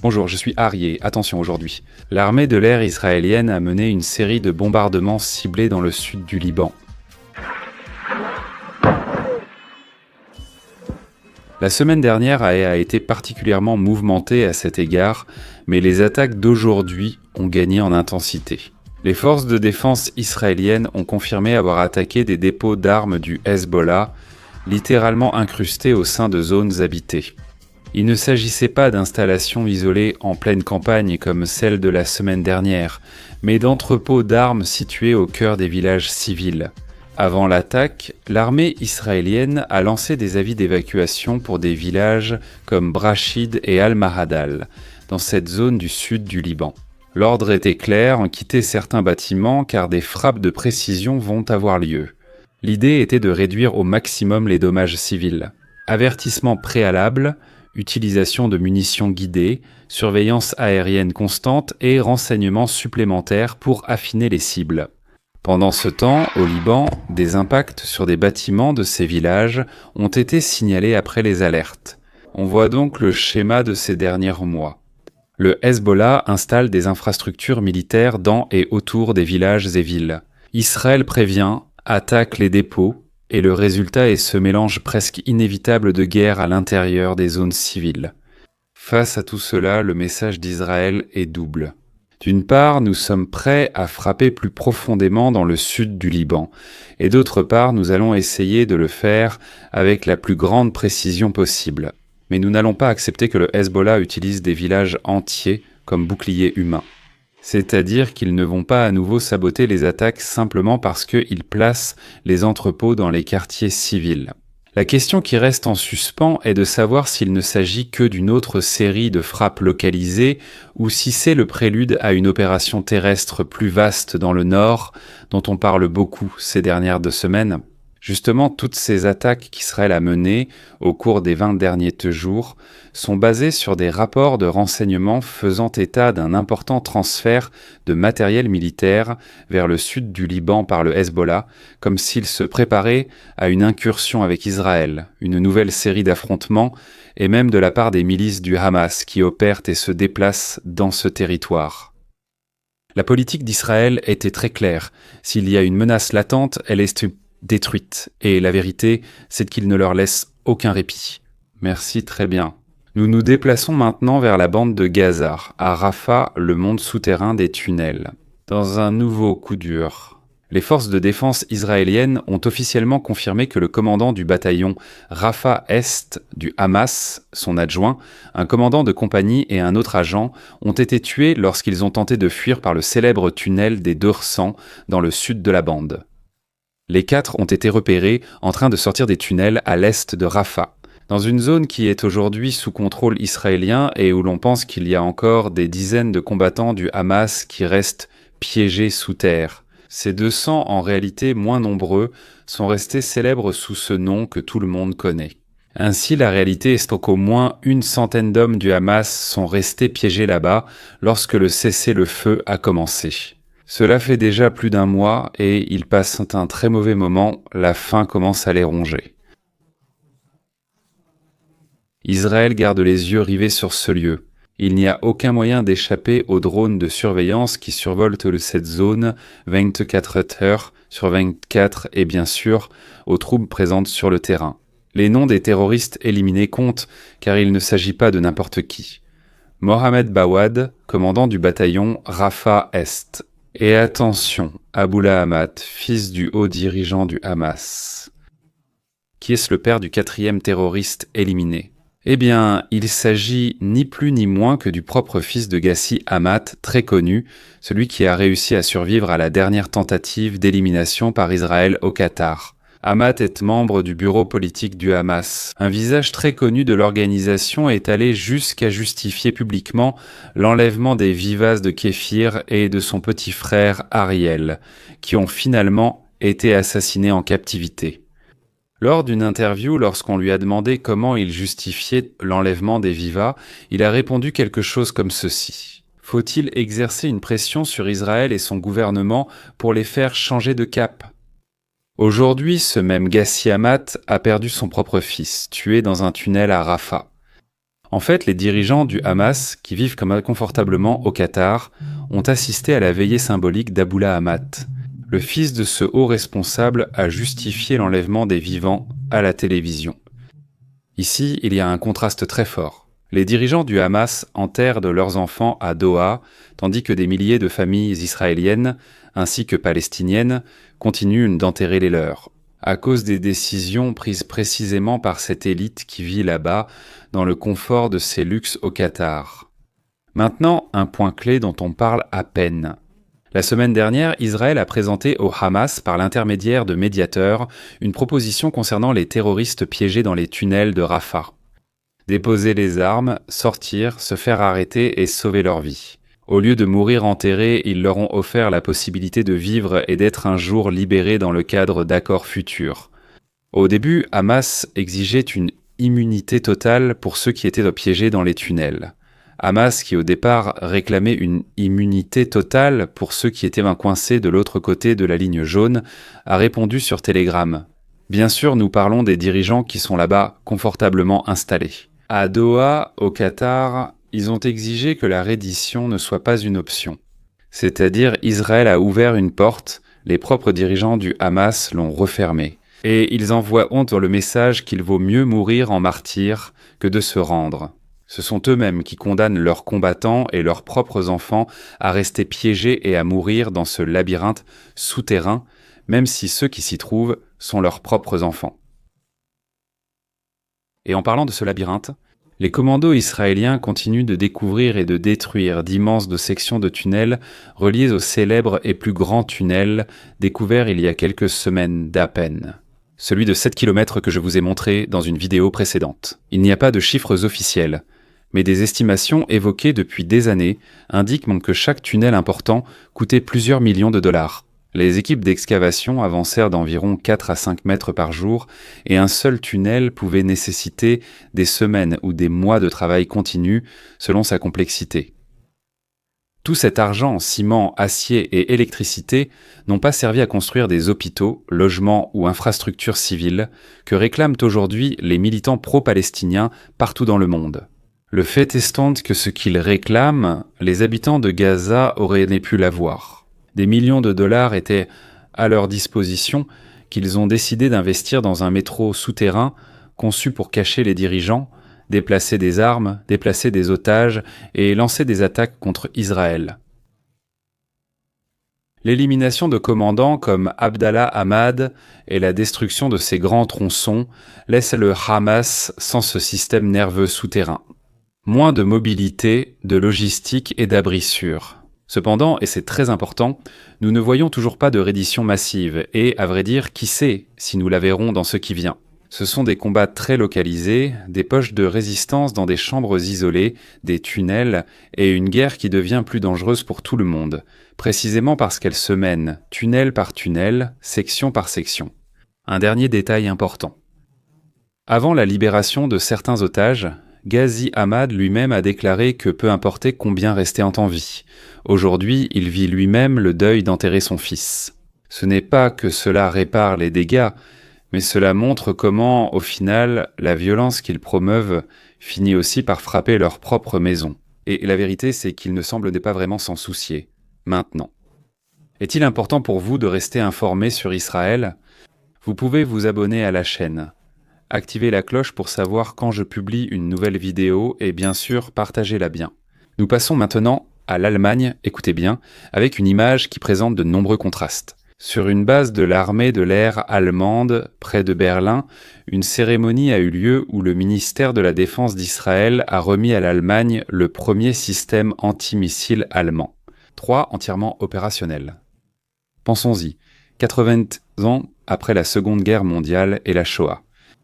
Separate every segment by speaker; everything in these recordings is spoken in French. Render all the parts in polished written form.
Speaker 1: Bonjour, je suis Arié. Attention aujourd'hui. L'armée de l'air israélienne a mené une série de bombardements ciblés dans le sud du Liban. La semaine dernière a été particulièrement mouvementée à cet égard, mais les attaques d'aujourd'hui ont gagné en intensité. Les forces de défense israéliennes ont confirmé avoir attaqué des dépôts d'armes du Hezbollah, littéralement incrustés au sein de zones habitées. Il ne s'agissait pas d'installations isolées en pleine campagne comme celle de la semaine dernière, mais d'entrepôts d'armes situés au cœur des villages civils. Avant l'attaque, l'armée israélienne a lancé des avis d'évacuation pour des villages comme Brachid et Al-Mahadal, dans cette zone du sud du Liban. L'ordre était clair, quitter certains bâtiments car des frappes de précision vont avoir lieu. L'idée était de réduire au maximum les dommages civils. Avertissement préalable, utilisation de munitions guidées, surveillance aérienne constante et renseignements supplémentaires pour affiner les cibles. Pendant ce temps, au Liban, des impacts sur des bâtiments de ces villages ont été signalés après les alertes. On voit donc le schéma de ces derniers mois. Le Hezbollah installe des infrastructures militaires dans et autour des villages et villes. Israël prévient, attaque les dépôts, et le résultat est ce mélange presque inévitable de guerre à l'intérieur des zones civiles. Face à tout cela, le message d'Israël est double. D'une part, nous sommes prêts à frapper plus profondément dans le sud du Liban, et d'autre part, nous allons essayer de le faire avec la plus grande précision possible. Mais nous n'allons pas accepter que le Hezbollah utilise des villages entiers comme boucliers humains. C'est-à-dire qu'ils ne vont pas à nouveau saboter les attaques simplement parce qu'ils placent les entrepôts dans les quartiers civils. La question qui reste en suspens est de savoir s'il ne s'agit que d'une autre série de frappes localisées ou si c'est le prélude à une opération terrestre plus vaste dans le nord, dont on parle beaucoup ces dernières 2 semaines. Justement, toutes ces attaques qu'Israël a menées au cours des 20 derniers jours sont basées sur des rapports de renseignement faisant état d'un important transfert de matériel militaire vers le sud du Liban par le Hezbollah, comme s'il se préparait à une incursion avec Israël, une nouvelle série d'affrontements, et même de la part des milices du Hamas qui opèrent et se déplacent dans ce territoire. La politique d'Israël était très claire. S'il y a une menace latente, elle est détruite. Et la vérité, c'est qu'il ne leur laisse aucun répit. Merci, très bien. Nous nous déplaçons maintenant vers la bande de Gaza, à Rafah, le monde souterrain des tunnels. Dans un nouveau coup dur, les forces de défense israéliennes ont officiellement confirmé que le commandant du bataillon Rafah Est du Hamas, son adjoint, un commandant de compagnie et un autre agent ont été tués lorsqu'ils ont tenté de fuir par le célèbre tunnel des 200 dans le sud de la bande. Les 4 ont été repérés en train de sortir des tunnels à l'est de Rafah, dans une zone qui est aujourd'hui sous contrôle israélien et où l'on pense qu'il y a encore des dizaines de combattants du Hamas qui restent piégés sous terre. Ces 200, en réalité moins nombreux, sont restés célèbres sous ce nom que tout le monde connaît. Ainsi, la réalité est qu'au moins une centaine d'hommes du Hamas sont restés piégés là-bas lorsque le cessez-le-feu a commencé. Cela fait déjà plus d'1 mois et ils passent un très mauvais moment, la faim commence à les ronger. Israël garde les yeux rivés sur ce lieu. Il n'y a aucun moyen d'échapper aux drones de surveillance qui survolent cette zone 24 heures sur 24 et bien sûr aux troupes présentes sur le terrain. Les noms des terroristes éliminés comptent car il ne s'agit pas de n'importe qui. Mohamed Bawad, commandant du bataillon Rafah Est. Et attention, Aboula Hamad, fils du haut dirigeant du Hamas. Qui est-ce le père du 4e terroriste éliminé ? Eh bien, il s'agit ni plus ni moins que du propre fils de Gassi Hamad, très connu, celui qui a réussi à survivre à la dernière tentative d'élimination par Israël au Qatar. Hamad est membre du bureau politique du Hamas. Un visage très connu de l'organisation est allé jusqu'à justifier publiquement l'enlèvement des vivas de Kéfir et de son petit frère Ariel, qui ont finalement été assassinés en captivité. Lors d'une interview, lorsqu'on lui a demandé comment il justifiait l'enlèvement des vivas, il a répondu quelque chose comme ceci. Faut-il exercer une pression sur Israël et son gouvernement pour les faire changer de cap ? Aujourd'hui, ce même Gassi Hamad a perdu son propre fils, tué dans un tunnel à Rafah. En fait, les dirigeants du Hamas, qui vivent confortablement au Qatar, ont assisté à la veillée symbolique d'Abdullah Hamad. Le fils de ce haut responsable a justifié l'enlèvement des vivants à la télévision. Ici, il y a un contraste très fort. Les dirigeants du Hamas enterrent leurs enfants à Doha, tandis que des milliers de familles israéliennes, ainsi que palestiniennes, continuent d'enterrer les leurs, à cause des décisions prises précisément par cette élite qui vit là-bas, dans le confort de ses luxes au Qatar. Maintenant, un point clé dont on parle à peine. La semaine dernière, Israël a présenté au Hamas, par l'intermédiaire de médiateurs, une proposition concernant les terroristes piégés dans les tunnels de Rafah. Déposer les armes, sortir, se faire arrêter et sauver leur vie. Au lieu de mourir enterrés, ils leur ont offert la possibilité de vivre et d'être un jour libérés dans le cadre d'accords futurs. Au début, Hamas exigeait une immunité totale pour ceux qui étaient piégés dans les tunnels. Hamas, qui au départ réclamait une immunité totale pour ceux qui étaient coincés de l'autre côté de la ligne jaune, a répondu sur Telegram. Bien sûr, nous parlons des dirigeants qui sont là-bas confortablement installés. À Doha, au Qatar, ils ont exigé que la reddition ne soit pas une option. C'est-à-dire, Israël a ouvert une porte, les propres dirigeants du Hamas l'ont refermée. Et ils envoient honte le message qu'il vaut mieux mourir en martyr que de se rendre. Ce sont eux-mêmes qui condamnent leurs combattants et leurs propres enfants à rester piégés et à mourir dans ce labyrinthe souterrain, même si ceux qui s'y trouvent sont leurs propres enfants. Et en parlant de ce labyrinthe, les commandos israéliens continuent de découvrir et de détruire d'immenses sections de tunnels reliés au célèbre et plus grand tunnel découvert il y a quelques semaines d'à peine. Celui de 7 km que je vous ai montré dans une vidéo précédente. Il n'y a pas de chiffres officiels, mais des estimations évoquées depuis des années indiquent que chaque tunnel important coûtait plusieurs millions de dollars. Les équipes d'excavation avancèrent d'environ 4 à 5 mètres par jour et un seul tunnel pouvait nécessiter des semaines ou des mois de travail continu selon sa complexité. Tout cet argent en ciment, acier et électricité n'ont pas servi à construire des hôpitaux, logements ou infrastructures civiles que réclament aujourd'hui les militants pro-palestiniens partout dans le monde. Le fait est que ce qu'ils réclament, les habitants de Gaza auraient pu l'avoir. Des millions de dollars étaient à leur disposition qu'ils ont décidé d'investir dans un métro souterrain conçu pour cacher les dirigeants, déplacer des armes, déplacer des otages et lancer des attaques contre Israël. L'élimination de commandants comme Abdallah Hamad et la destruction de ces grands tronçons laissent le Hamas sans ce système nerveux souterrain. Moins de mobilité, de logistique et d'abri sûr. Cependant, et c'est très important, nous ne voyons toujours pas de reddition massive et, à vrai dire, qui sait si nous la verrons dans ce qui vient. Ce sont des combats très localisés, des poches de résistance dans des chambres isolées, des tunnels et une guerre qui devient plus dangereuse pour tout le monde, précisément parce qu'elle se mène tunnel par tunnel, section par section. Un dernier détail important. Avant la libération de certains otages, Ghazi Hamad lui-même a déclaré que peu importait combien restait en vie. Aujourd'hui, il vit lui-même le deuil d'enterrer son fils. Ce n'est pas que cela répare les dégâts, mais cela montre comment, au final, la violence qu'ils promeuvent finit aussi par frapper leur propre maison. Et la vérité, c'est qu'ils ne semblent pas vraiment s'en soucier. Maintenant. Est-il important pour vous de rester informé sur Israël ? Vous pouvez vous abonner à la chaîne. Activez la cloche pour savoir quand je publie une nouvelle vidéo et bien sûr, partagez-la bien. Nous passons maintenant à l'Allemagne, écoutez bien, avec une image qui présente de nombreux contrastes. Sur une base de l'armée de l'air allemande, près de Berlin, une cérémonie a eu lieu où le ministère de la Défense d'Israël a remis à l'Allemagne le premier système antimissile allemand. 3 entièrement opérationnel. Pensons-y, 80 ans après la Seconde Guerre mondiale et la Shoah.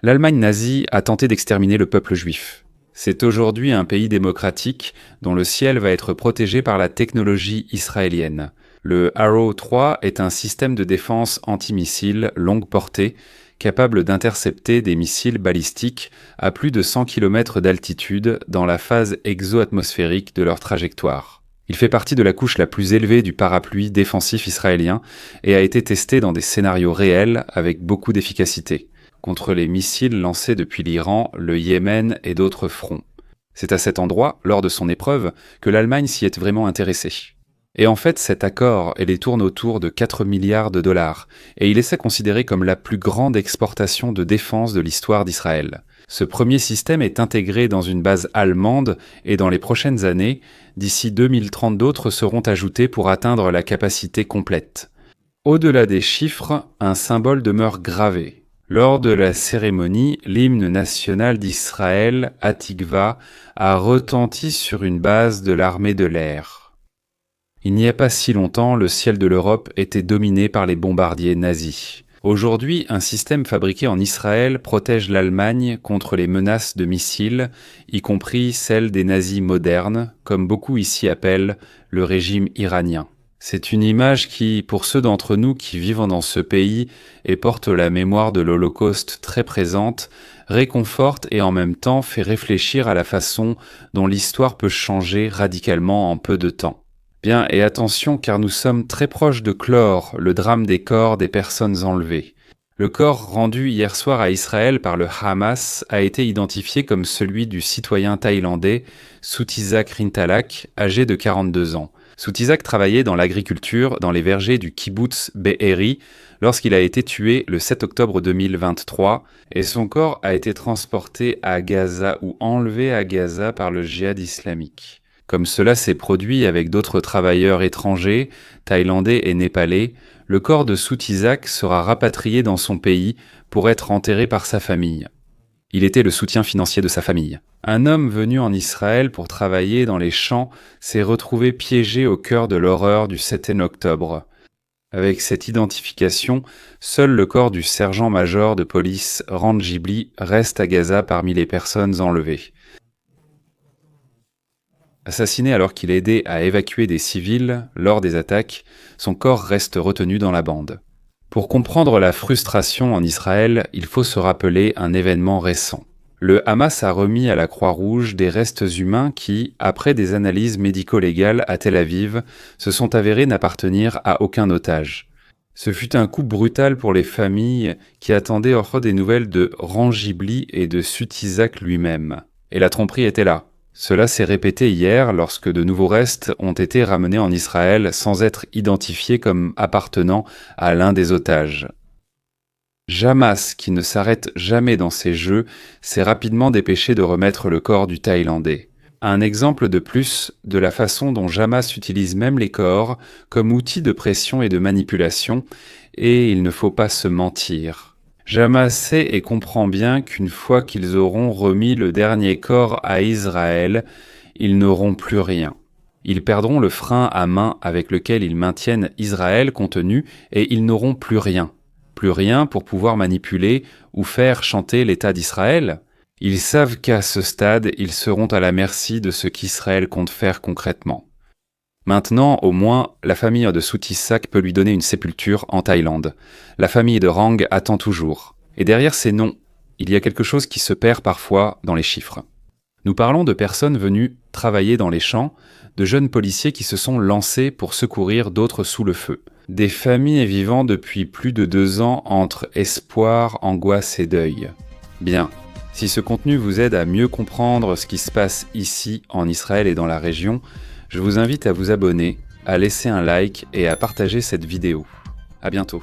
Speaker 1: L'Allemagne nazie a tenté d'exterminer le peuple juif. C'est aujourd'hui un pays démocratique dont le ciel va être protégé par la technologie israélienne. Le Arrow 3 est un système de défense antimissile longue portée capable d'intercepter des missiles balistiques à plus de 100 km d'altitude dans la phase exo-atmosphérique de leur trajectoire. Il fait partie de la couche la plus élevée du parapluie défensif israélien et a été testé dans des scénarios réels avec beaucoup d'efficacité contre les missiles lancés depuis l'Iran, le Yémen et d'autres fronts. C'est à cet endroit, lors de son épreuve, que l'Allemagne s'y est vraiment intéressée. Et en fait, cet accord, elle tourne autour de 4 milliards de dollars, et il est considéré comme la plus grande exportation de défense de l'histoire d'Israël. Ce premier système est intégré dans une base allemande, et dans les prochaines années, d'ici 2030 d'autres seront ajoutés pour atteindre la capacité complète. Au-delà des chiffres, un symbole demeure gravé. Lors de la cérémonie, l'hymne national d'Israël, Hatikva, a retenti sur une base de l'armée de l'air. Il n'y a pas si longtemps, le ciel de l'Europe était dominé par les bombardiers nazis. Aujourd'hui, un système fabriqué en Israël protège l'Allemagne contre les menaces de missiles, y compris celles des nazis modernes, comme beaucoup ici appellent le régime iranien. C'est une image qui, pour ceux d'entre nous qui vivent dans ce pays et portent la mémoire de l'Holocauste très présente, réconforte et en même temps fait réfléchir à la façon dont l'histoire peut changer radicalement en peu de temps. Bien, et attention car nous sommes très proches de clore le drame des corps des personnes enlevées. Le corps rendu hier soir à Israël par le Hamas a été identifié comme celui du citoyen thaïlandais Southisak Rintalak, âgé de 42 ans. Southisak travaillait dans l'agriculture dans les vergers du kibbutz Be'eri lorsqu'il a été tué le 7 octobre 2023 et son corps a été transporté à Gaza ou enlevé à Gaza par le djihad islamique. Comme cela s'est produit avec d'autres travailleurs étrangers, thaïlandais et népalais, le corps de Southisak sera rapatrié dans son pays pour être enterré par sa famille. Il était le soutien financier de sa famille. Un homme venu en Israël pour travailler dans les champs s'est retrouvé piégé au cœur de l'horreur du 7 octobre. Avec cette identification, seul le corps du sergent-major de police Ranjibli reste à Gaza parmi les personnes enlevées. Assassiné alors qu'il aidait à évacuer des civils lors des attaques, son corps reste retenu dans la bande. Pour comprendre la frustration en Israël, il faut se rappeler un événement récent. Le Hamas a remis à la Croix-Rouge des restes humains qui, après des analyses médico-légales à Tel Aviv, se sont avérés n'appartenir à aucun otage. Ce fut un coup brutal pour les familles qui attendaient encore des nouvelles de Ranjibli et de Southisak lui-même. Et la tromperie était là. Cela s'est répété hier lorsque de nouveaux restes ont été ramenés en Israël sans être identifiés comme appartenant à l'un des otages. Hamas, qui ne s'arrête jamais dans ses jeux, s'est rapidement dépêché de remettre le corps du Thaïlandais. Un exemple de plus de la façon dont Hamas utilise même les corps comme outil de pression et de manipulation, et il ne faut pas se mentir. Hamas sait et comprend bien qu'une fois qu'ils auront remis le dernier corps à Israël, ils n'auront plus rien. Ils perdront le frein à main avec lequel ils maintiennent Israël contenu et ils n'auront plus rien. Plus rien pour pouvoir manipuler ou faire chanter l'État d'Israël. Ils savent qu'à ce stade, ils seront à la merci de ce qu'Israël compte faire concrètement. Maintenant, au moins, la famille de Southisak peut lui donner une sépulture en Thaïlande. La famille de Rang attend toujours. Et derrière ces noms, il y a quelque chose qui se perd parfois dans les chiffres. Nous parlons de personnes venues travailler dans les champs, de jeunes policiers qui se sont lancés pour secourir d'autres sous le feu. Des familles vivant depuis plus de 2 ans entre espoir, angoisse et deuil. Bien. Si ce contenu vous aide à mieux comprendre ce qui se passe ici, en Israël et dans la région, je vous invite à vous abonner, à laisser un like et à partager cette vidéo. À bientôt.